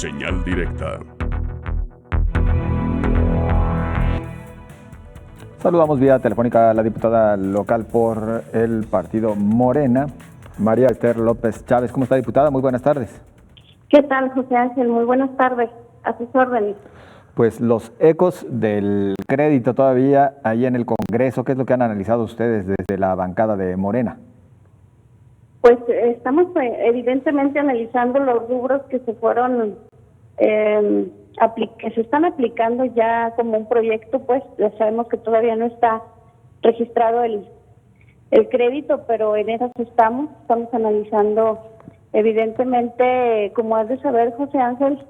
Señal directa. Saludamos vía telefónica a la diputada local por el partido Morena, María Esther López Chávez. ¿Cómo está, diputada? Muy buenas tardes. ¿Qué tal, José Ángel? Muy buenas tardes. A sus órdenes. Pues los ecos del crédito todavía ahí en el Congreso, ¿qué es lo que han analizado ustedes desde la bancada de Morena? Pues estamos evidentemente analizando los rubros que se fueron, que se están aplicando ya como un proyecto. Pues ya sabemos que todavía no está registrado el crédito, pero en esas estamos analizando evidentemente, como has de saber, José Ángel,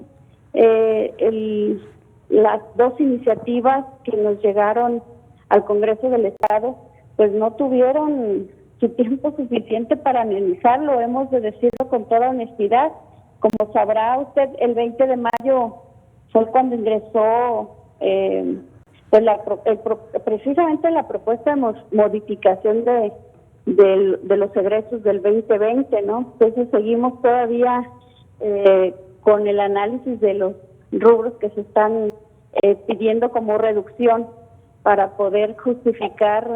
las dos iniciativas que nos llegaron al Congreso del Estado, pues no tuvieron su tiempo suficiente para analizarlo. Hemos de decirlo con toda honestidad. Como sabrá usted, el 20 de mayo fue cuando ingresó pues precisamente la propuesta de modificación de los egresos del 2020, ¿no? Entonces seguimos todavía con el análisis de los rubros que se están pidiendo como reducción para poder justificar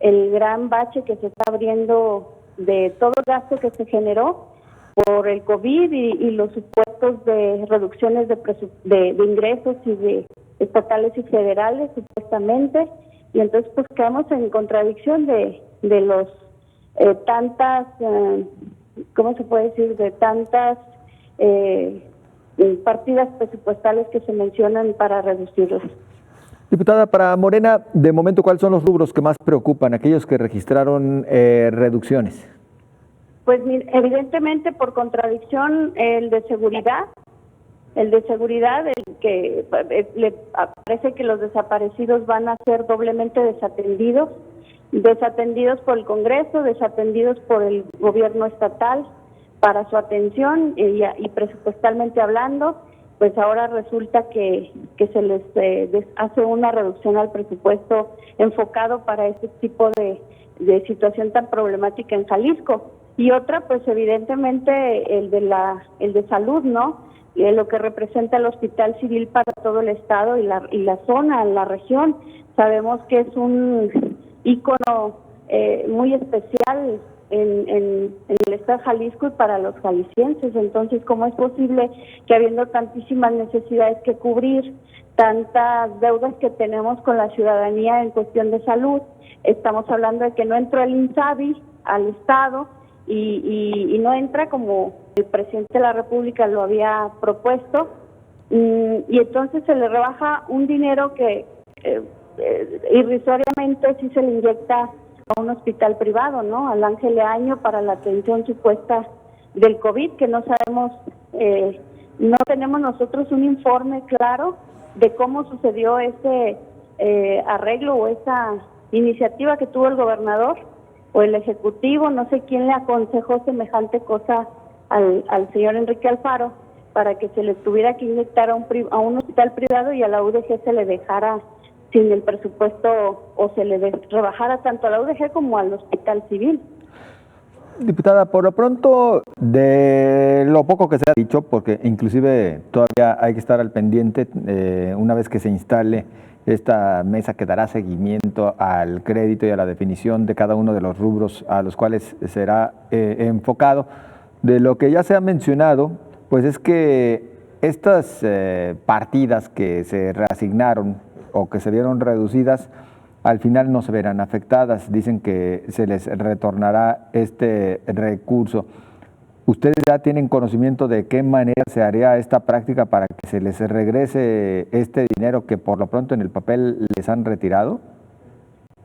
el gran bache que se está abriendo de todo el gasto que se generó por el COVID y los supuestos de reducciones de ingresos y de estatales y federales, supuestamente. Y entonces pues quedamos en contradicción de los tantas, ¿cómo se puede decir? De tantas partidas presupuestales que se mencionan para reducirlos. Diputada, para Morena, de momento, ¿cuáles son los rubros que más preocupan, aquellos que registraron reducciones? Pues evidentemente, por contradicción, el de seguridad, el que le parece que los desaparecidos van a ser doblemente desatendidos por el Congreso, desatendidos por el gobierno estatal para su atención y presupuestalmente hablando. Pues ahora resulta que se les hace una reducción al presupuesto enfocado para este tipo de situación tan problemática en Jalisco. Y otra, pues evidentemente el de salud, ¿no? Lo que representa el Hospital Civil para todo el estado y la zona, la región. Sabemos que es un ícono muy especial en el estado de Jalisco y para los jaliscienses. Entonces, ¿cómo es posible que habiendo tantísimas necesidades que cubrir, tantas deudas que tenemos con la ciudadanía en cuestión de salud, estamos hablando de que no entró el INSABI al estado y no entra como el presidente de la República lo había propuesto, y entonces se le rebaja un dinero que irrisoriamente sí se le inyecta a un hospital privado, ¿no? Al Ángel de Año para la atención supuesta del COVID, que no sabemos, no tenemos nosotros un informe claro de cómo sucedió ese arreglo o esa iniciativa que tuvo el gobernador o el ejecutivo. No sé quién le aconsejó semejante cosa al señor Enrique Alfaro para que se le tuviera que inyectar a un hospital privado y a la UDG se le dejara sin el presupuesto o se le rebajara tanto a la UDG como al Hospital Civil. Diputada, por lo pronto, de lo poco que se ha dicho, porque inclusive todavía hay que estar al pendiente, una vez que se instale esta mesa que dará seguimiento al crédito y a la definición de cada uno de los rubros a los cuales será enfocado. De lo que ya se ha mencionado, pues es que estas partidas que se reasignaron o que se vieron reducidas, al final no se verán afectadas. Dicen que se les retornará este recurso. ¿Ustedes ya tienen conocimiento de qué manera se haría esta práctica para que se les regrese este dinero que por lo pronto en el papel les han retirado?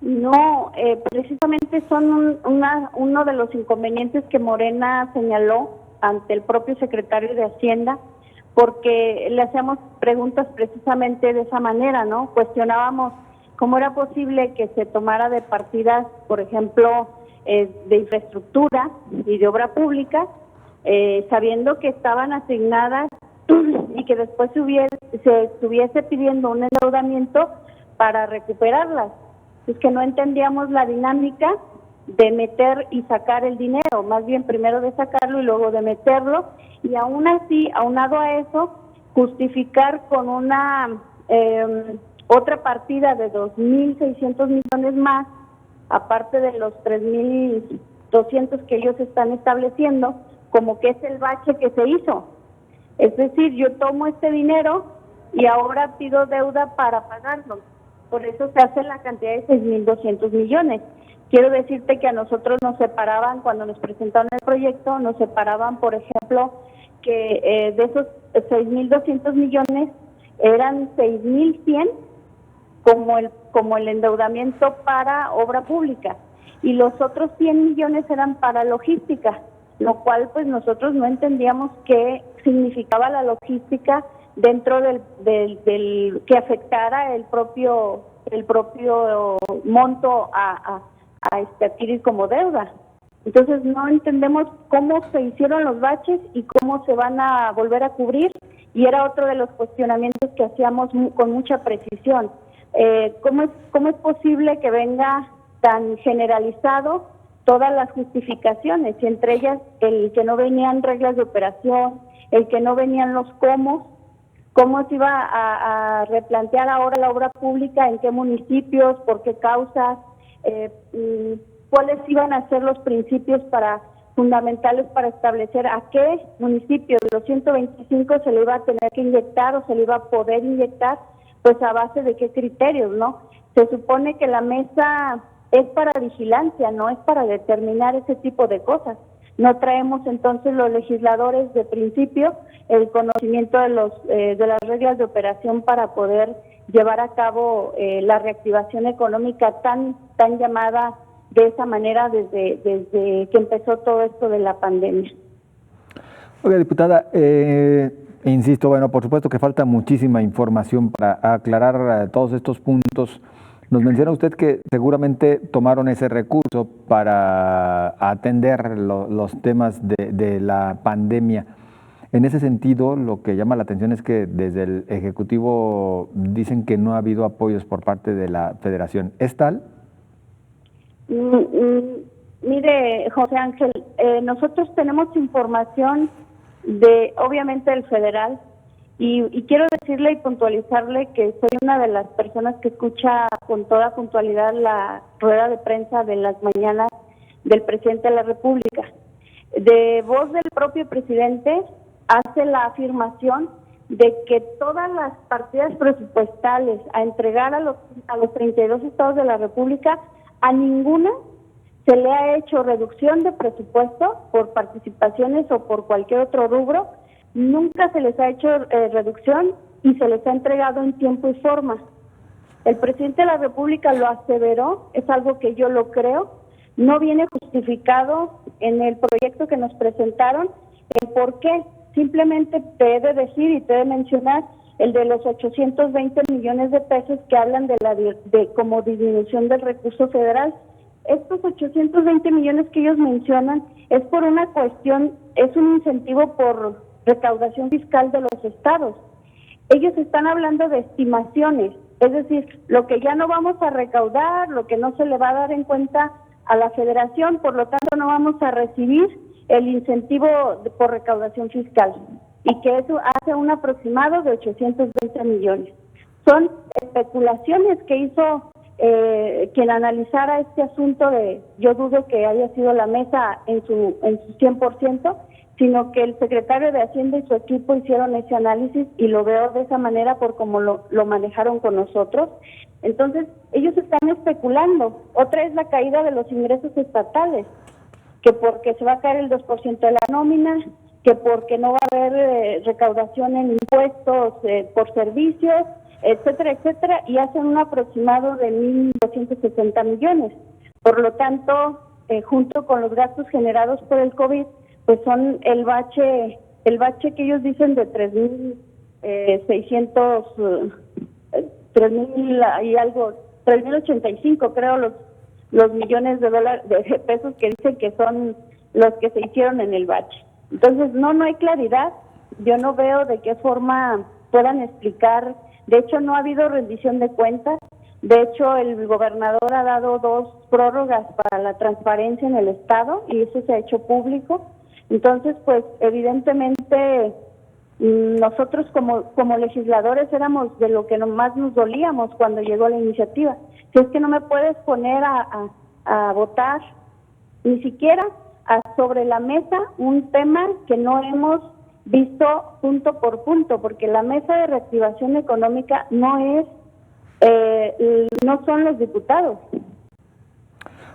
No, precisamente son uno de los inconvenientes que Morena señaló ante el propio secretario de Hacienda, porque le hacíamos preguntas precisamente de esa manera, ¿no? Cuestionábamos cómo era posible que se tomara de partidas, por ejemplo, de infraestructura y de obra pública, sabiendo que estaban asignadas y que después se estuviese pidiendo un endeudamiento para recuperarlas. Es que no entendíamos la dinámica de meter y sacar el dinero, más bien primero de sacarlo y luego de meterlo, y aún así, aunado a eso, justificar con una otra partida de 2.600 millones más, aparte de los 3.200 que ellos están estableciendo, como que es el bache que se hizo. Es decir, yo tomo este dinero y ahora pido deuda para pagarlo. Por eso se hace la cantidad de 6.200 millones. Quiero decirte que a nosotros nos separaban, cuando nos presentaron el proyecto, nos separaban, por ejemplo, que de esos 6.200 millones eran 6.100 como el endeudamiento para obra pública, y los otros 100 millones eran para logística, lo cual pues nosotros no entendíamos qué significaba la logística dentro del que afectara el propio monto a adquirir como deuda. Entonces no entendemos cómo se hicieron los baches y cómo se van a volver a cubrir, y era otro de los cuestionamientos que hacíamos con mucha precisión. ¿Cómo es posible que venga tan generalizado todas las justificaciones, y entre ellas el que no venían reglas de operación, el que no venían los cómo se iba a replantear ahora la obra pública, en qué municipios, por qué causas, cuáles iban a ser los principios fundamentales para establecer a qué municipio de los 125 se le iba a tener que inyectar o se le iba a poder inyectar, pues a base de qué criterios, ¿no? Se supone que la mesa es para vigilancia, no es para determinar ese tipo de cosas. No traemos entonces los legisladores de principio el conocimiento de las reglas de operación para poder llevar a cabo la reactivación económica tan llamada de esa manera desde que empezó todo esto de la pandemia. Oiga, diputada, insisto, bueno, por supuesto que falta muchísima información para aclarar todos estos puntos. Nos menciona usted que seguramente tomaron ese recurso para atender los temas de la pandemia. En ese sentido, lo que llama la atención es que desde el Ejecutivo dicen que no ha habido apoyos por parte de la Federación. ¿Es tal? Mire, José Ángel, nosotros tenemos información obviamente, del federal, y quiero decirle y puntualizarle que soy una de las personas que escucha con toda puntualidad la rueda de prensa de las mañanas del presidente de la República. De voz del propio presidente hace la afirmación de que todas las partidas presupuestales a entregar a los 32 estados de la República, a ninguna se le ha hecho reducción de presupuesto por participaciones o por cualquier otro rubro. Nunca se les ha hecho reducción y se les ha entregado en tiempo y forma. El presidente de la República lo aseveró, es algo que yo lo creo, no viene justificado en el proyecto que nos presentaron el por qué. Simplemente te he de decir y te he de mencionar el de los 820 millones de pesos que hablan de como disminución del recurso federal. Estos 820 millones que ellos mencionan es por una cuestión, es un incentivo por recaudación fiscal de los estados. Ellos están hablando de estimaciones, es decir, lo que ya no vamos a recaudar, lo que no se le va a dar en cuenta a la federación, por lo tanto no vamos a recibir el incentivo por recaudación fiscal, y que eso hace un aproximado de 820 millones. Son especulaciones que hizo quien analizara este asunto yo dudo que haya sido la mesa en su 100%, sino que el secretario de Hacienda y su equipo hicieron ese análisis, y lo veo de esa manera por cómo lo manejaron con nosotros. Entonces, ellos están especulando. Otra es la caída de los ingresos estatales, que porque se va a caer el 2% de la nómina, que porque no va a haber recaudación en impuestos por servicios, etcétera, etcétera, y hacen un aproximado de 1.260 millones. Por lo tanto, junto con los gastos generados por el COVID, pues son el bache que ellos dicen de 3.085 creo los millones de pesos que dicen que son los que se hicieron en el bache. Entonces no hay claridad. Yo no veo de qué forma puedan explicar. De hecho, no ha habido rendición de cuentas, De hecho, el gobernador ha dado 2 prórrogas para la transparencia en el Estado y eso se ha hecho público. Entonces, pues evidentemente nosotros como legisladores éramos de lo que más nos dolíamos cuando llegó la iniciativa. Si es que no me puedes poner a votar ni siquiera sobre la mesa un tema que no hemos visto punto por punto, porque la mesa de reactivación económica no son los diputados.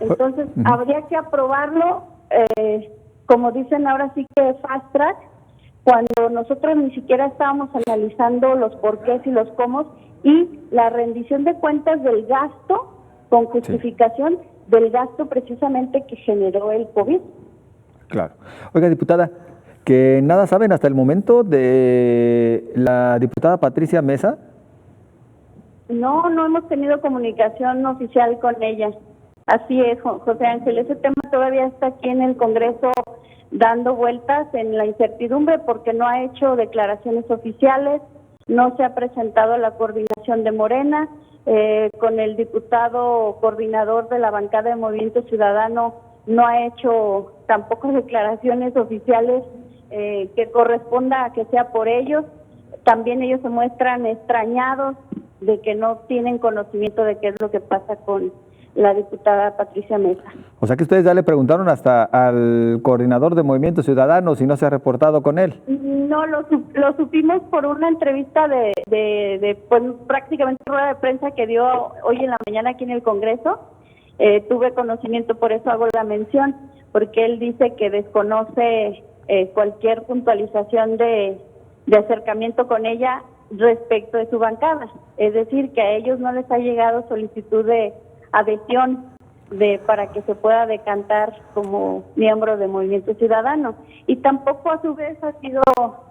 Entonces, habría que aprobarlo, como dicen ahora sí que fast track, cuando nosotros ni siquiera estábamos analizando los porqués y los cómo, y la rendición de cuentas del gasto con justificación del gasto precisamente que generó el COVID. Claro. Oiga, diputada, que nada saben hasta el momento de la diputada Patricia Mesa. No hemos tenido comunicación oficial con ella. Así es, José Ángel, ese tema todavía está aquí en el Congreso dando vueltas en la incertidumbre porque no ha hecho declaraciones oficiales, no se ha presentado a la coordinación de Morena, con el diputado coordinador de la bancada de Movimiento Ciudadano no ha hecho tampoco declaraciones oficiales que corresponda a que sea por ellos. También ellos se muestran extrañados de que no tienen conocimiento de qué es lo que pasa con la diputada Patricia Mesa. O sea que ustedes ya le preguntaron hasta al coordinador de Movimiento Ciudadano si no se ha reportado con él. No, lo supimos por una entrevista pues prácticamente rueda de prensa que dio hoy en la mañana aquí en el Congreso. Tuve conocimiento, por eso hago la mención, porque él dice que desconoce cualquier puntualización de acercamiento con ella respecto de su bancada. Es decir, que a ellos no les ha llegado solicitud de adhesión para que se pueda decantar como miembro de Movimiento Ciudadano. Y tampoco a su vez ha sido,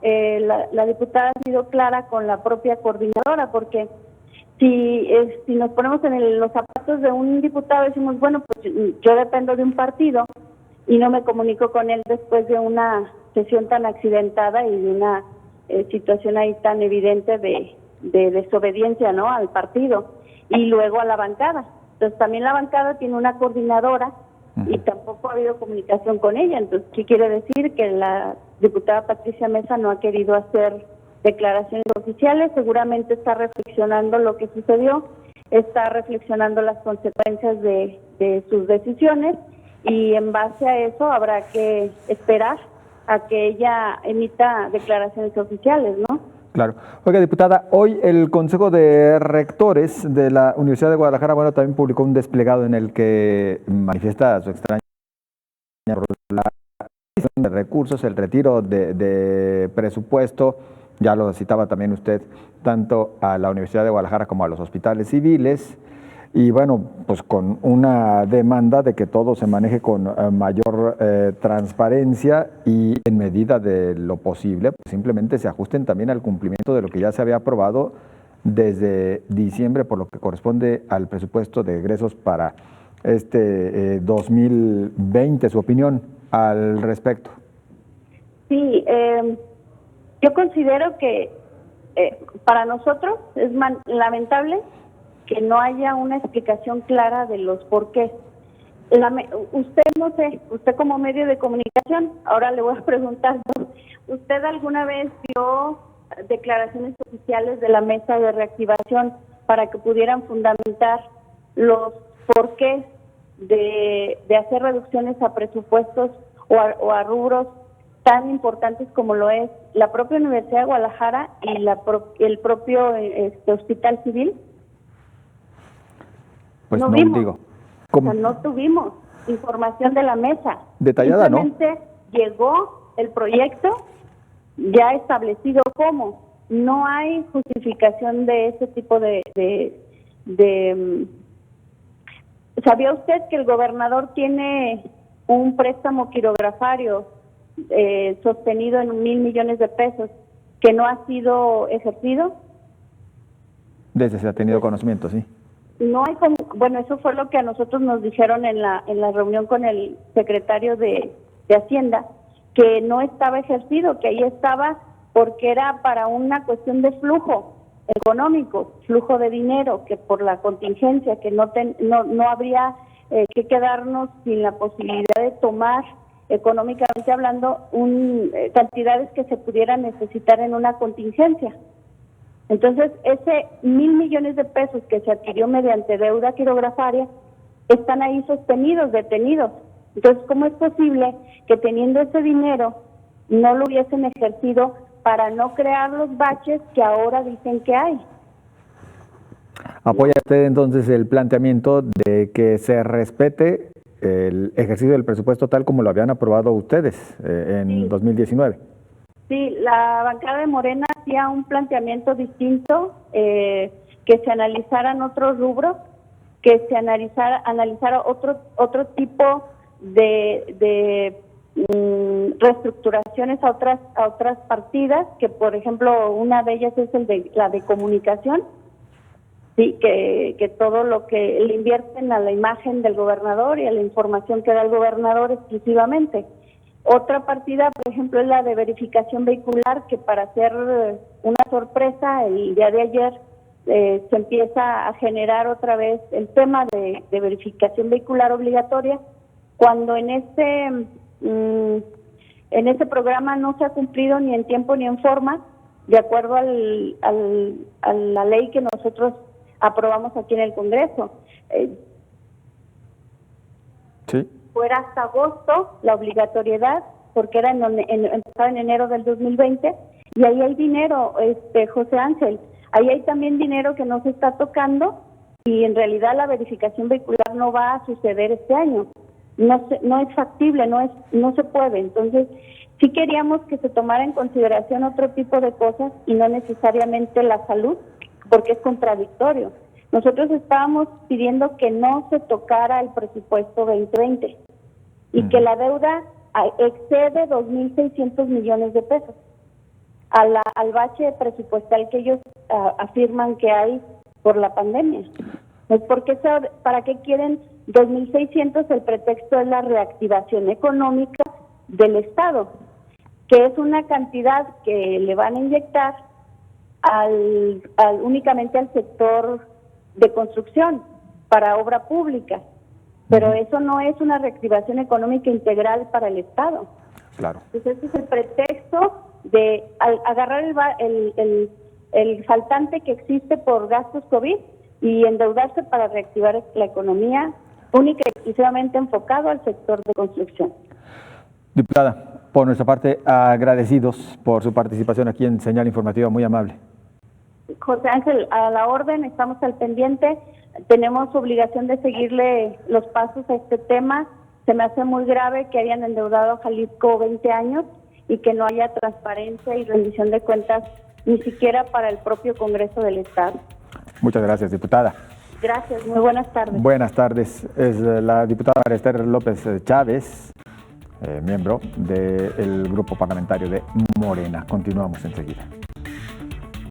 la diputada ha sido clara con la propia coordinadora, porque si nos ponemos en los zapatos de un diputado, decimos, bueno, pues yo dependo de un partido y no me comunico con él después de una sesión tan accidentada y de una situación ahí tan evidente de desobediencia, ¿no?, al partido y luego a la bancada. Entonces también la bancada tiene una coordinadora y tampoco ha habido comunicación con ella. Entonces, ¿qué quiere decir? Que la diputada Patricia Mesa no ha querido hacer declaraciones oficiales, seguramente está reflexionando lo que sucedió, está reflexionando las consecuencias de sus decisiones y en base a eso habrá que esperar a que ella emita declaraciones oficiales, ¿no? Claro. Oiga, diputada, hoy el Consejo de Rectores de la Universidad de Guadalajara, bueno, también publicó un desplegado en el que manifiesta su extraña de recursos, el retiro de presupuesto, ya lo citaba también usted, tanto a la Universidad de Guadalajara como a los hospitales civiles, y bueno, pues con una demanda de que todo se maneje con mayor transparencia y en medida de lo posible, pues simplemente se ajusten también al cumplimiento de lo que ya se había aprobado desde diciembre por lo que corresponde al presupuesto de egresos para este 2020. ¿Su opinión al respecto? Sí, yo considero que para nosotros es lamentable que no haya una explicación clara de los porqués. Usted, no sé, usted como medio de comunicación, ahora le voy a preguntar, ¿usted alguna vez dio declaraciones oficiales de la mesa de reactivación para que pudieran fundamentar los porqués de hacer reducciones a presupuestos o a rubros tan importantes como lo es la propia Universidad de Guadalajara y el propio Hospital Civil? Pues no vimos, digo. ¿Cómo? O sea, no tuvimos información de la mesa. Detallada, ¿no? Simplemente llegó el proyecto ya establecido cómo. No hay justificación de ese tipo de ¿Sabía usted que el gobernador tiene un préstamo quirografario sostenido en 1,000 millones de pesos que no ha sido ejercido? Desde se ha tenido conocimiento, sí. No hay, bueno, eso fue lo que a nosotros nos dijeron en la reunión con el secretario de Hacienda, que no estaba ejercido, que ahí estaba porque era para una cuestión de flujo, económicos, flujo de dinero, que por la contingencia, que no habría que quedarnos sin la posibilidad de tomar económicamente hablando cantidades que se pudieran necesitar en una contingencia. Entonces, ese 1,000 millones de pesos que se adquirió mediante deuda quirografaria están ahí sostenidos, detenidos. Entonces, ¿cómo es posible que teniendo ese dinero no lo hubiesen ejercido para no crear los baches que ahora dicen que hay? ¿Apoya usted entonces el planteamiento de que se respete el ejercicio del presupuesto tal como lo habían aprobado ustedes en 2019? Sí, la bancada de Morena hacía un planteamiento distinto, que se analizaran otros rubros, que se analizara otro tipo de reestructuraciones a otras partidas, que por ejemplo una de ellas es la de comunicación, sí, que todo lo que le invierten a la imagen del gobernador y a la información que da el gobernador exclusivamente. Otra partida, por ejemplo, es la de verificación vehicular, que para hacer una sorpresa, el día de ayer se empieza a generar otra vez el tema de verificación vehicular obligatoria, cuando en ese programa no se ha cumplido ni en tiempo ni en forma, de acuerdo a la ley que nosotros aprobamos aquí en el Congreso. Sí. Fuera hasta agosto la obligatoriedad, porque era empezaba en enero del 2020, y ahí hay dinero, José Ángel, ahí hay también dinero que no se está tocando, y en realidad la verificación vehicular no va a suceder este año. No es factible, no se puede. Entonces, sí queríamos que se tomara en consideración otro tipo de cosas y no necesariamente la salud, porque es contradictorio. Nosotros estábamos pidiendo que no se tocara el presupuesto 2020 y que la deuda excede 2,600 millones de pesos al bache presupuestal que ellos afirman que hay por la pandemia. Pues porque ¿para qué quieren 2,600? El pretexto es la reactivación económica del Estado, que es una cantidad que le van a inyectar únicamente al sector de construcción para obra pública, pero eso no es una reactivación económica integral para el Estado. Claro. Entonces ese es el pretexto de agarrar el faltante que existe por gastos COVID y endeudarse para reactivar la economía, única y exclusivamente enfocado al sector de construcción. Diputada, por nuestra parte, agradecidos por su participación aquí en Señal Informativa, muy amable. José Ángel, a la orden, estamos al pendiente, tenemos obligación de seguirle los pasos a este tema. Se me hace muy grave que hayan endeudado a Jalisco 20 años y que no haya transparencia y rendición de cuentas ni siquiera para el propio Congreso del Estado. Muchas gracias, diputada. Gracias, muy buenas tardes. Buenas tardes. Es la diputada María Esther López Chávez, miembro del grupo parlamentario de Morena. Continuamos enseguida.